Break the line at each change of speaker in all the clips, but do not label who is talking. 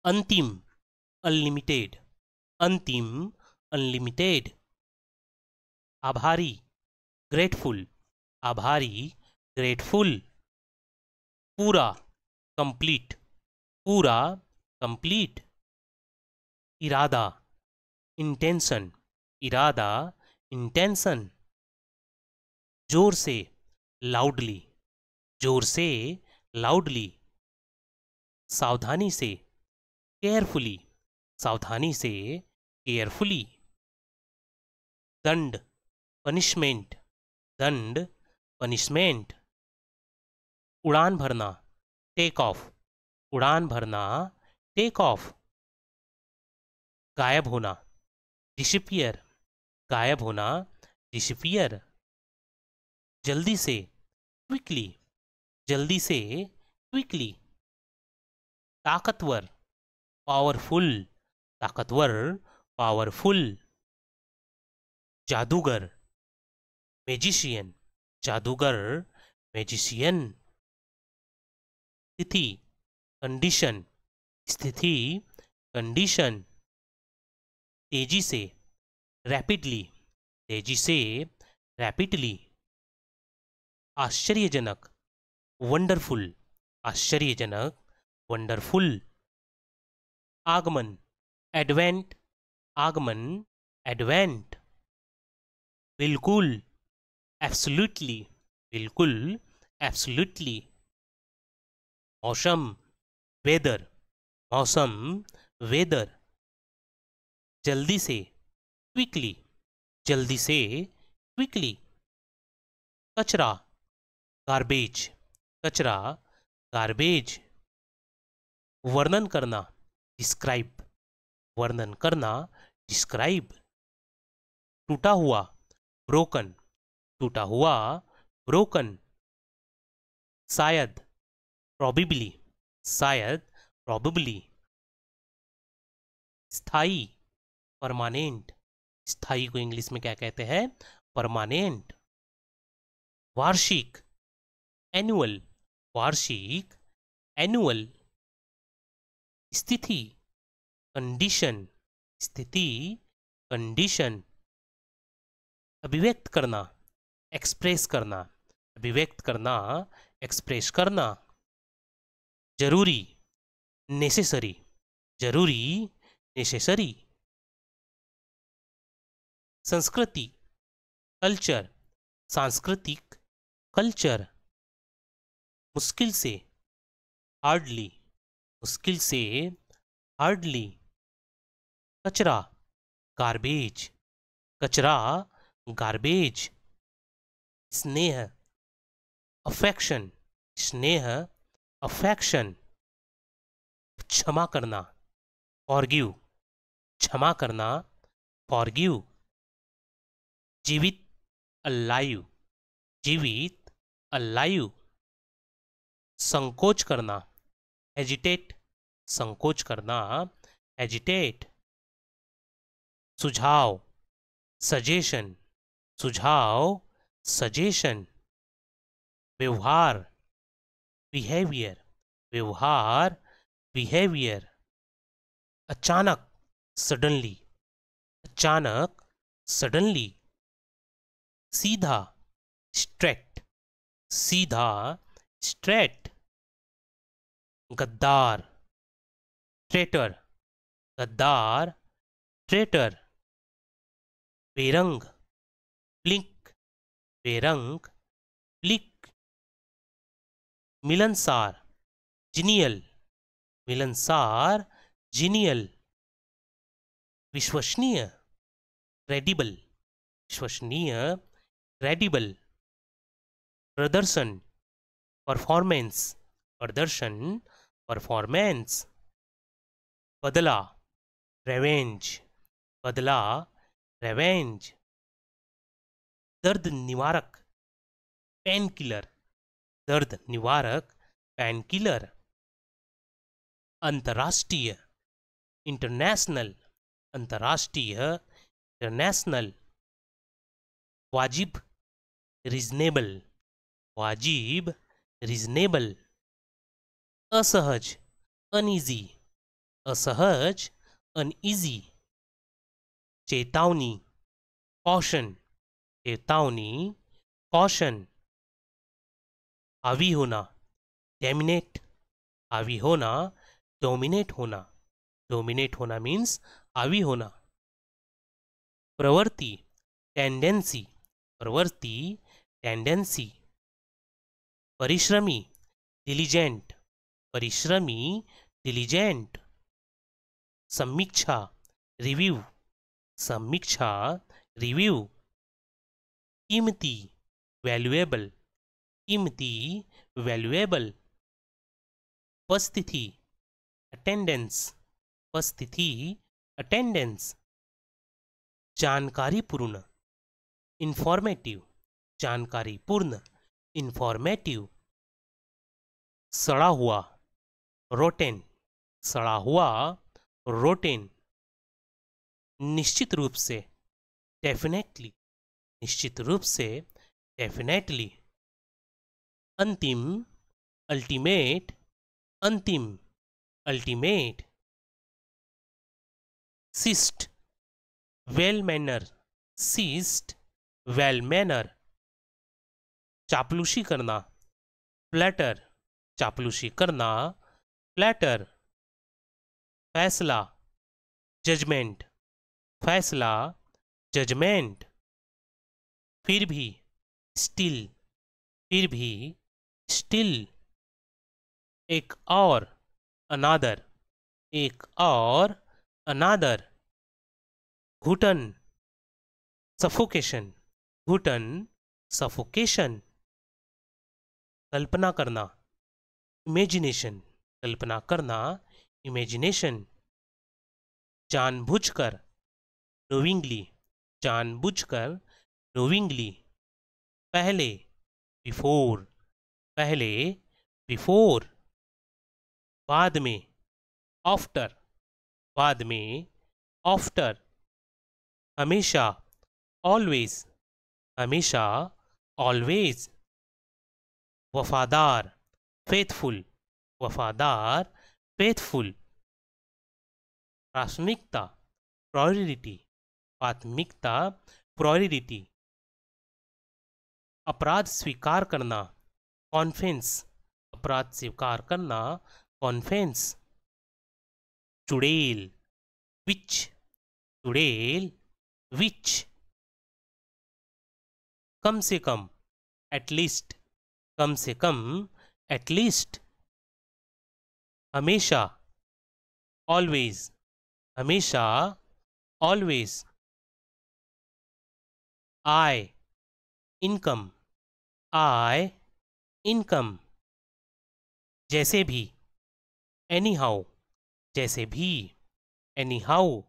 अंतिम, अनलिमिटेड, अंतिम, अनलिमिटेड। आभारी, ग्रेटफुल, आभारी, ग्रेटफुल। पूरा, कंप्लीट, पूरा, कंप्लीट। इरादा, इंटेंशन, इरादा, इंटेंशन। जोर से, लाउडली, जोर से, लाउडली। सावधानी से, केयरफुली, सावधानी से, केयरफुली। दंड, पनिशमेंट, दंड, पनिशमेंट। उड़ान भरना, टेक ऑफ, उड़ान भरना, टेक ऑफ। गायब होना, डिसअपियर, गायब होना, डिसअपियर। जल्दी से, क्विकली, जल्दी से, क्विकली। ताकतवर, पावरफुल, ताकतवर, पावरफुल। जादूगर, मैजिशियन, जादूगर, मैजिशियन। स्थिति, कंडीशन, स्थिति, कंडीशन। तेजी से, रैपिडली, तेजी से, रैपिडली। आश्चर्यजनक, वंडरफुल, आश्चर्यजनक, वंडरफुल। आगमन, एडवेंट, आगमन, एडवेंट। बिल्कुल, एब्सोल्युटली, बिल्कुल, एब्सोल्युटली। मौसम, वेदर, मौसम, वेदर। जल्दी से, क्विकली, जल्दी से, क्विकली। कचरा, गार्बेज, कचरा, गार्बेज। वर्णन करना, डिस्क्राइब, वर्णन करना, डिस्क्राइब। टूटा हुआ, ब्रोकन, टूटा हुआ, ब्रोकन। शायद, प्रॉबिबली, शायद, प्रॉबिबली। स्थाई, परमानेंट, स्थाई को इंग्लिश में क्या कहते हैं? परमानेंट। वार्षिक, एनुअल, वार्षिक, एनुअल। स्थिति, कंडीशन, स्थिति, कंडीशन। अभिव्यक्त करना, एक्सप्रेस करना, अभिव्यक्त करना, एक्सप्रेस करना। जरूरी, नेसेसरी, जरूरी, नेसेसरी। संस्कृति, कल्चर, सांस्कृतिक, कल्चर। मुश्किल से, हार्डली, मुश्किल से, हार्डली। कचरा, गार्बेज, कचरा, गार्बेज। स्नेह, अफेक्शन, स्नेह, अफेक्शन। क्षमा करना, फॉरगिव, क्षमा करना, फॉरगिव। जीवित, अलाइव, जीवित, अलाइव। संकोच करना, हेजिटेट, संकोच करना, हेजिटेट। सुझाव, सजेशन, सुझाव, सजेशन। व्यवहार, बिहेवियर, व्यवहार, बिहेवियर। अचानक, सडनली, अचानक, सडनली। सीधा, स्ट्रेट, सीधा, स्ट्रेट। गद्दार, ट्रेटर, गद्दार, ट्रेटर। बेरंग, ब्लिंक, बेरंग, ब्लिक। मिलनसार, जीनियल, मिलनसार, जीनियल। विश्वसनीय, क्रेडिबल, विश्वसनीय, क्रेडिबल। प्रदर्शन, परफॉर्मेंस, प्रदर्शन, परफॉर्मेंस। बदला, रेवेंज, बदला, रेवेंज। दर्द निवारक, पेन किलर, दर्द निवारक, पेन किलर। अंतर्राष्ट्रीय, इंटरनेशनल, अंतर्राष्ट्रीय, इंटरनेशनल। वाजिब, रीजनेबल, वाजिब, रीजनेबल। असहज, अनईजी, असहज, अनईजी, चेतावनी, कॉशन, चेतावनी, कॉशन, हावी होना, डोमिनेट, हावी होना, डोमिनेट होना, डोमिनेट होना मीन्स हावी होना, प्रवृत्ति, टेंडेंसी, प्रवृत्ति, टेंडेंसी, परिश्रमी, डिलीजेंट, परिश्रमी, डिलीजेंट, समीक्षा, रिव्यू, समीक्षा, रिव्यू, कीमती, वैल्यूएबल, कीमती, वैल्यूएबल, उपस्थिति, अटेंडेंस, उपस्थिति, अटेंडेंस, जानकारीपूर्ण, इंफॉर्मेटिव, जानकारीपूर्ण, इंफॉर्मेटिव, सड़ा हुआ, रोटेन, सड़ा हुआ, रोटेन, निश्चित रूप से, डेफिनेटली, निश्चित रूप से, डेफिनेटली, अंतिम, अल्टीमेट, अंतिम, ultimate, cyst, well manner, cyst, well manner, चापलूसी करना, फ्लैटर, चापलूसी करना, फ्लैटर, फैसला, जजमेंट, फैसला, जजमेंट, फिर भी, स्टिल, फिर भी, स्टिल, एक और, अनादर, एक और, अनादर, घुटन, सफोकेशन, घुटन, सफोकेशन, कल्पना करना, इमेजिनेशन, कल्पना करना, इमेजिनेशन, जानबूझकर, नोविंगली, जानबूझकर, नोविंगली, पहले, बिफोर, पहले, बिफोर, बाद में, आफ्टर, बाद में, आफ्टर, हमेशा, ऑलवेज, हमेशा, ऑलवेज, वफादार, फेथफुल, वफादार, फेथफुल, प्राथमिकता, प्रायोरिटी, प्राथमिकता, प्रायोरिटी, अपराध स्वीकार करना, कॉन्फेंस, अपराध स्वीकार करना, कॉन्फेंस, चुड़ैल, विच, चुड़ैल, विच, कम से कम, एटलीस्ट, कम से कम, एटलीस्ट, हमेशा, ऑलवेज, हमेशा, ऑलवेज, आय, इनकम, आय, इनकम, जैसे भी, एनी हाउ, जैसे भी, एनी हाउ,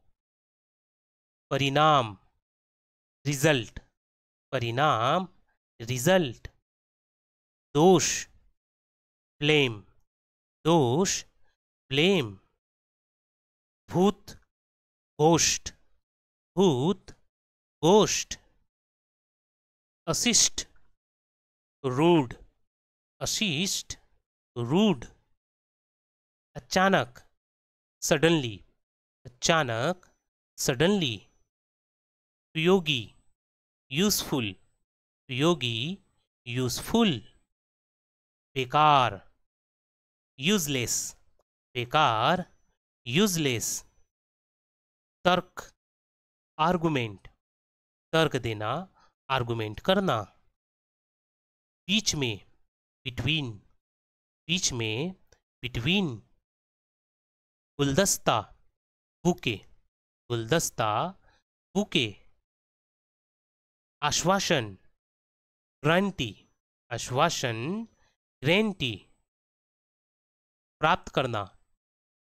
परिणाम, रिजल्ट, परिणाम, रिजल्ट, दोष, ब्लेम, दोष, ब्लेम, भूत, घोष्ट, भूत, घोष्ट, अशिष्ट, रूड, अशिष्ट, रूड, अचानक, सडनली, अचानक, सडनली, उपयोगी, यूजफुल, उपयोगी, यूजफुल, बेकार, यूजलेस, बेकार, यूजलेस, तर्क, आर्गुमेंट, तर्क देना, आर्गुमेंट करना, बीच में, बिटवीन, बीच में, बिटवीन, गुलदस्ता, बुके, गुलदस्ता, बुके, आश्वासन, गारंटी, आश्वासन, गारंटी, प्राप्त करना,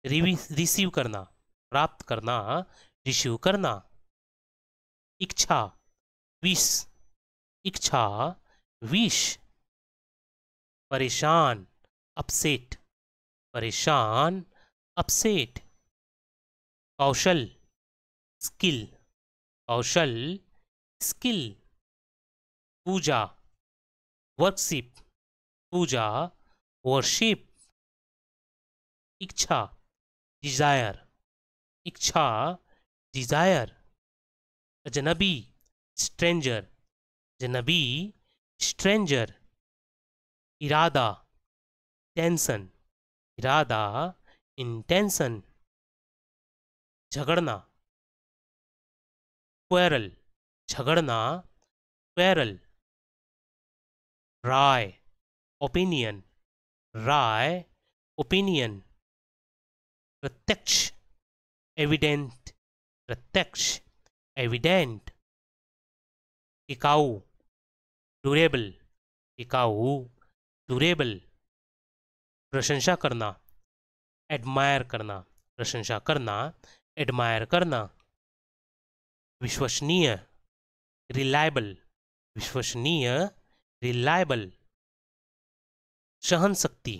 रिसीव करना, प्राप्त करना, रिसीव करना, इच्छा, विश, इच्छा, विश, परेशान, अपसेट, परेशान, अपसेट, कौशल, स्किल, कौशल, स्किल, पूजा, वर्कशिप, पूजा, वर्शिप, इच्छा, डिजायर, इच्छा, डिजायर। अजनबी, स्ट्रेंजर, अजनबी, स्ट्रेंजर। इरादा, टेंशन, इरादा, इंटेंशन। झगड़ना, क्वेरल, झगड़ना, क्वेरल। राय, ओपिनियन, राय, ओपिनियन। प्रत्यक्ष, एविडेंट, प्रत्यक्ष, एविडेंट। टिकाऊ, ड्यूरेबल, टिकाऊ, ड्यूरेबल। प्रशंसा करना, एडमायर करना, प्रशंसा करना, एडमायर करना। विश्वसनीय, रिलायबल, विश्वसनीय, रिलायबल। सहन शक्ति,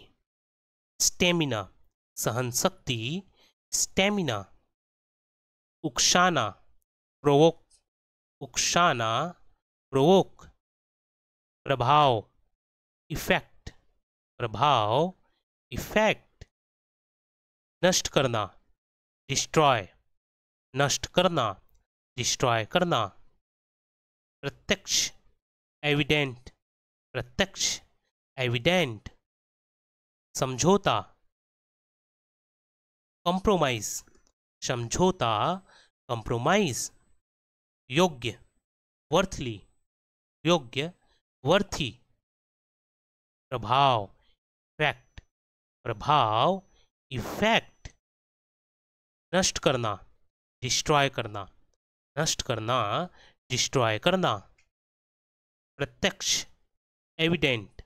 स्टेमिना, सहन शक्ति, स्टेमिना। उकसाना, प्रोवोक, उकसाना, प्रोवोक। प्रभाव, इफेक्ट, प्रभाव, इफेक्ट। नष्ट करना, डिस्ट्रॉय, नष्ट करना, डिस्ट्रॉय करना। प्रत्यक्ष, एविडेंट, प्रत्यक्ष, एविडेंट। समझौता, कंप्रोमाइज, समझौता, कंप्रोमाइज। योग्य, वर्थली, योग्य, वर्थी। प्रभाव, इफेक्ट, प्रभाव, इफेक्ट। नष्ट करना, डिस्ट्रॉय करना, नष्ट करना, डिस्ट्रॉय करना। प्रत्यक्ष, एविडेंट,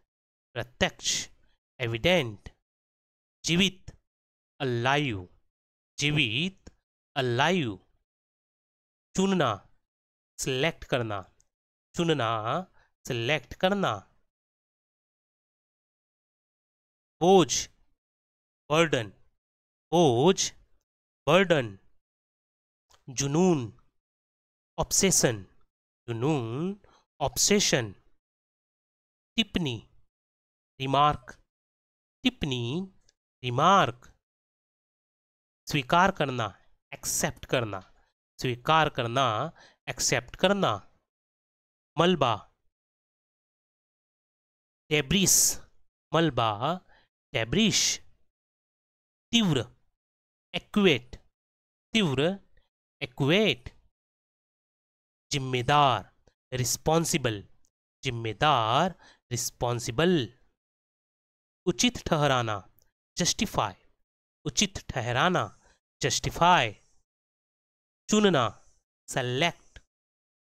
प्रत्यक्ष, एविडेंट। जीवित, अलाइव, जीवित, अलाइव। चुनना, सिलेक्ट करना, चुनना, सिलेक्ट करना। बोझ, बर्डन, बोझ, बर्डन। जुनून, ऑब्सेशन, जुनून, ऑब्सेशन। टिप्पणी, रिमार्क, टिप्पणी, रिमार्क। स्वीकार करना, एक्सेप्ट करना, स्वीकार करना, एक्सेप्ट करना। मलबा, डेब्रिस, मलबा, डेब्रिश। तीव्र, एक्वेट, तीव्र, एक्वेट। जिम्मेदार, रिस्पॉन्सिबल, जिम्मेदार, रिस्पॉन्सिबल। उचित ठहराना, जस्टिफाई, उचित ठहराना, जस्टिफाई। चुनना, सेलेक्ट,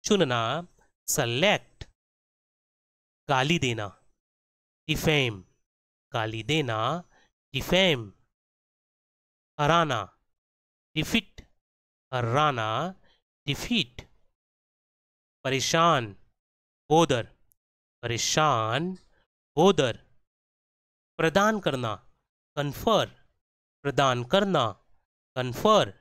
चुनना, सेलेक्ट। गाली देना, डिफेम, गाली देना, डिफेम। हराना, डिफीट, हराना, डिफीट। परेशान, बोदर, परेशान, बोदर। प्रदान करना, कन्फर, प्रदान करना, कन्फर।